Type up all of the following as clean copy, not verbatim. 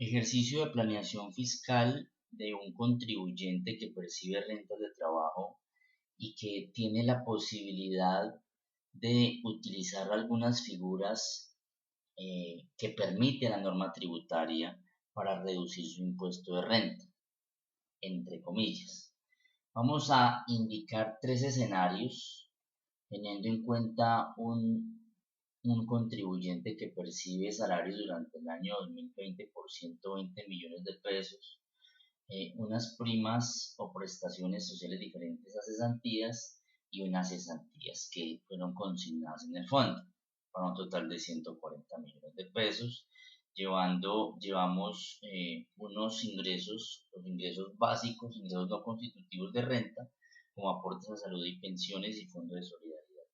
Ejercicio de planeación fiscal de un contribuyente que percibe rentas de trabajo y que tiene la posibilidad de utilizar algunas figuras que permite la norma tributaria para reducir su impuesto de renta, entre comillas. Vamos a indicar tres escenarios teniendo en cuenta un contribuyente que percibe salarios durante el año 2020 por 120 millones de pesos, unas primas o prestaciones sociales diferentes a cesantías y unas cesantías que fueron consignadas en el fondo para un total de 140 millones de pesos, llevamos unos ingresos, los ingresos básicos, ingresos no constitutivos de renta, como aportes a salud y pensiones y fondos de solidaridad,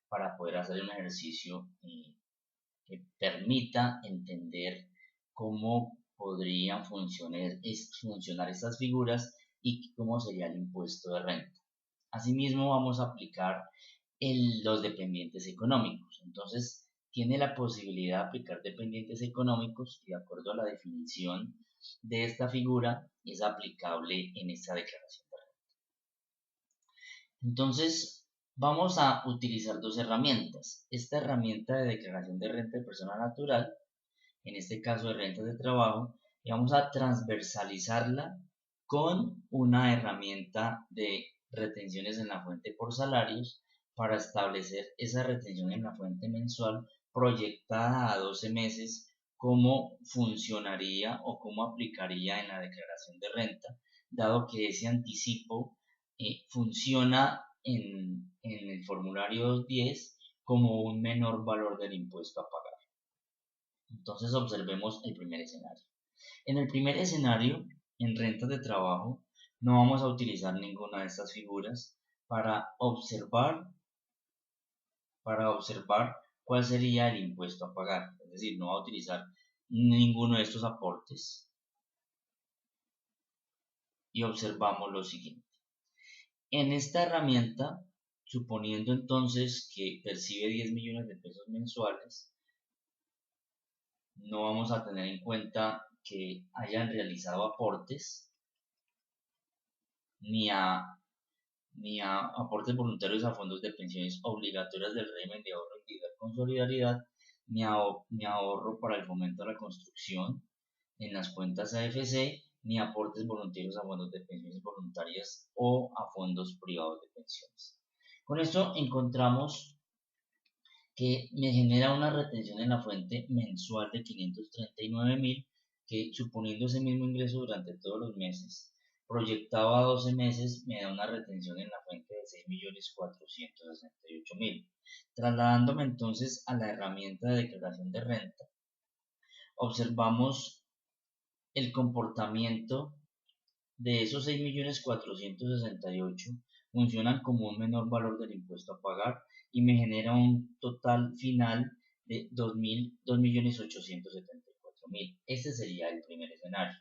para poder hacer un ejercicio que permita entender cómo podrían funcionar estas figuras y cómo sería el impuesto de renta. Asimismo, vamos a aplicar los dependientes económicos. Entonces, tiene la posibilidad de aplicar dependientes económicos y de acuerdo a la definición de esta figura es aplicable en esta declaración de renta. Entonces, vamos a utilizar dos herramientas. Esta herramienta de declaración de renta de persona natural, en este caso de rentas de trabajo, y vamos a transversalizarla con una herramienta de retenciones en la fuente por salarios para establecer esa retención en la fuente mensual proyectada a 12 meses, cómo funcionaría o cómo aplicaría en la declaración de renta, dado que ese anticipo funciona en el formulario 210 como un menor valor del impuesto a pagar. Entonces observemos el primer escenario. En el primer escenario, en rentas de trabajo, no vamos a utilizar ninguna de estas figuras para observar cuál sería el impuesto a pagar. Es decir, no va a utilizar ninguno de estos aportes. Y observamos lo siguiente. En esta herramienta, suponiendo entonces que percibe 10 millones de pesos mensuales, no vamos a tener en cuenta que hayan realizado aportes ni a aportes voluntarios a fondos de pensiones obligatorias del régimen de ahorro individual con solidaridad, ni a ahorro para el fomento de la construcción en las cuentas AFC, ni aportes voluntarios a fondos de pensiones voluntarias o a fondos privados de pensiones. Con esto encontramos que me genera una retención en la fuente mensual de 539.000, que suponiendo ese mismo ingreso durante todos los meses, proyectado a 12 meses, me da una retención en la fuente de 6.468.000. Trasladándome entonces a la herramienta de declaración de renta, observamos el comportamiento de esos 6.468.000 funcionan como un menor valor del impuesto a pagar y me genera un total final de 2.874.000. Este sería el primer escenario.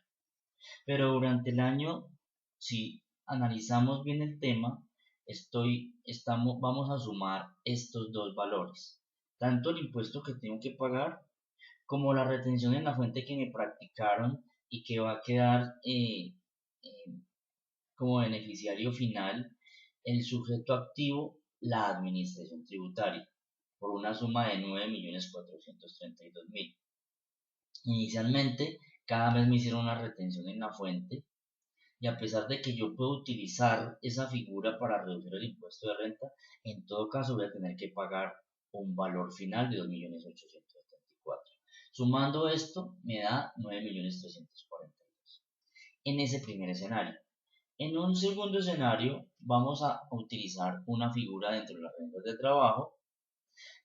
Pero durante el año, si analizamos bien el tema, vamos a sumar estos dos valores, tanto el impuesto que tengo que pagar como la retención en la fuente que me practicaron y que va a quedar como beneficiario final el sujeto activo, la administración tributaria, por una suma de 9.432.000. Inicialmente, cada mes me hicieron una retención en la fuente y a pesar de que yo puedo utilizar esa figura para reducir el impuesto de renta, en todo caso voy a tener que pagar un valor final de 2.874.000. Sumando esto me da 9.342.000 en ese primer escenario. En un segundo escenario vamos a utilizar una figura dentro de las rentas de trabajo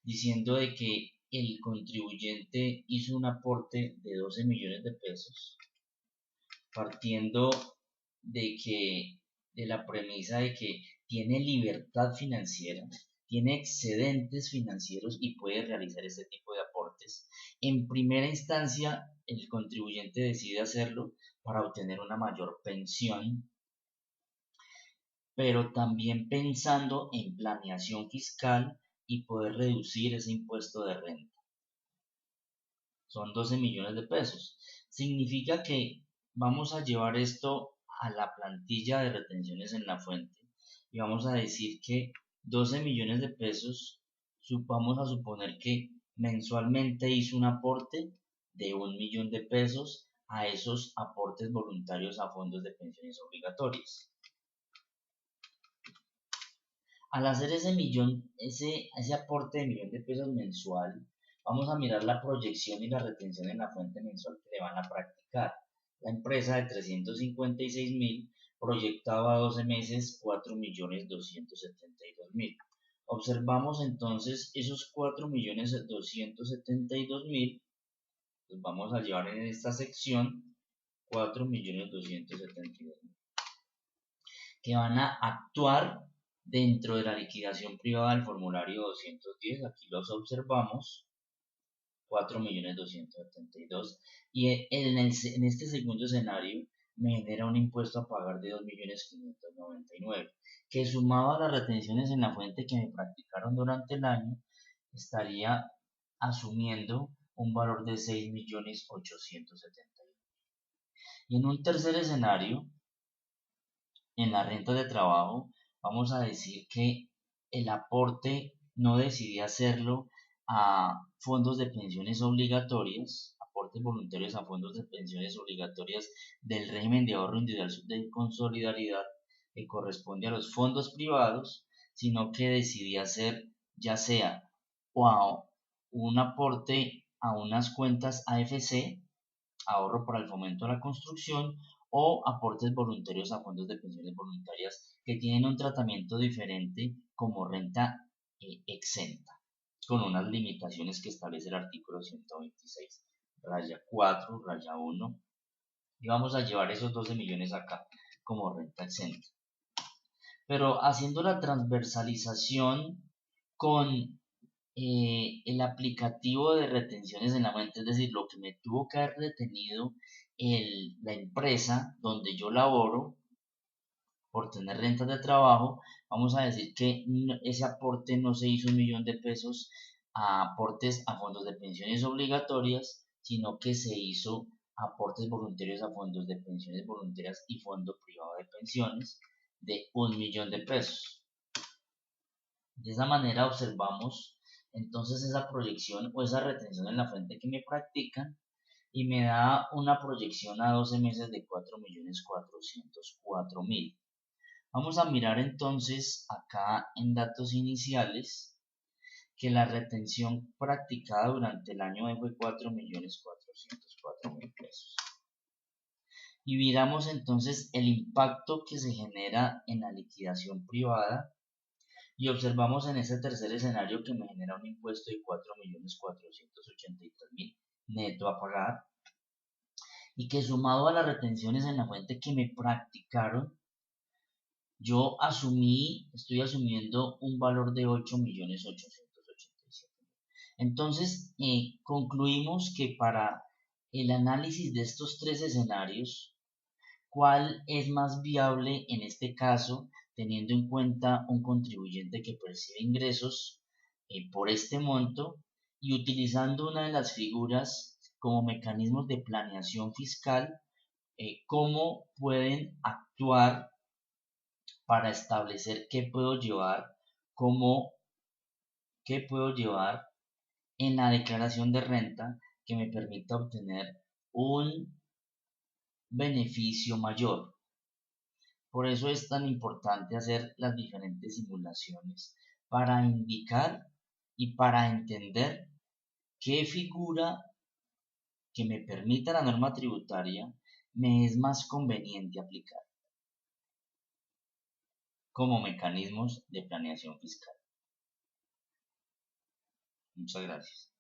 diciendo de que el contribuyente hizo un aporte de 12 millones de pesos partiendo de la premisa de que tiene libertad financiera, tiene excedentes financieros y puede realizar este tipo de aportes. En primera instancia, el contribuyente decide hacerlo para obtener una mayor pensión, pero también pensando en planeación fiscal y poder reducir ese impuesto de renta. son 12 millones de pesos. Significa que vamos a llevar esto a la plantilla de retenciones en la fuente y vamos a decir que 12 millones de pesos, vamos a suponer que mensualmente hizo un aporte de 1 millón de pesos a esos aportes voluntarios a fondos de pensiones obligatorias. Al hacer ese aporte de 1 millón de pesos mensual, vamos a mirar la proyección y la retención en la fuente mensual que le van a practicar. La empresa de 356.000 proyectaba a 12 meses 4.272.000. Observamos entonces esos 4.272.000, los vamos a llevar en esta sección 4.272.000, que van a actuar dentro de la liquidación privada del formulario 210. Aquí los observamos, 4.272.000, y en este segundo escenario me genera un impuesto a pagar de 2.599.000, que sumado a las retenciones en la fuente que me practicaron durante el año, estaría asumiendo un valor de 6.870.000. Y en un tercer escenario, en la renta de trabajo, vamos a decir que el aporte no decidí hacerlo a fondos de pensiones obligatorias, aportes voluntarios a fondos de pensiones obligatorias del régimen de ahorro individual con solidaridad que corresponde a los fondos privados, sino que decidí hacer ya sea o a un aporte a unas cuentas AFC, ahorro para el fomento de la construcción, o aportes voluntarios a fondos de pensiones voluntarias que tienen un tratamiento diferente como renta exenta, con unas limitaciones que establece el artículo 126, raya 4, raya 1, y vamos a llevar esos 12 millones acá como renta exenta. Pero haciendo la transversalización con el aplicativo de retenciones en la fuente, es decir, lo que me tuvo que haber retenido la empresa donde yo laboro por tener rentas de trabajo, vamos a decir que ese aporte no se hizo 1 millón de pesos a aportes a fondos de pensiones obligatorias, sino que se hizo aportes voluntarios a fondos de pensiones voluntarias y fondo privado de pensiones de 1 millón de pesos. De esa manera observamos entonces esa proyección o esa retención en la fuente que me practican y me da una proyección a 12 meses de 4.404.000. Vamos a mirar entonces acá en datos iniciales que la retención practicada durante el año fue 4.404.000 pesos. Y miramos entonces el impacto que se genera en la liquidación privada y observamos en ese tercer escenario que me genera un impuesto de 4.483.000 neto a pagar y que sumado a las retenciones en la fuente que me practicaron, yo estoy asumiendo un valor de 8.887.000. Entonces, concluimos que para el análisis de estos tres escenarios, ¿cuál es más viable en este caso, teniendo en cuenta un contribuyente que percibe ingresos por este monto y utilizando una de las figuras como mecanismos de planeación fiscal? ¿Cómo pueden actuar para establecer qué puedo llevar en la declaración de renta que me permita obtener un beneficio mayor? Por eso es tan importante hacer las diferentes simulaciones para indicar y para entender qué figura que me permita la norma tributaria me es más conveniente aplicar como mecanismos de planeación fiscal. Muchas gracias.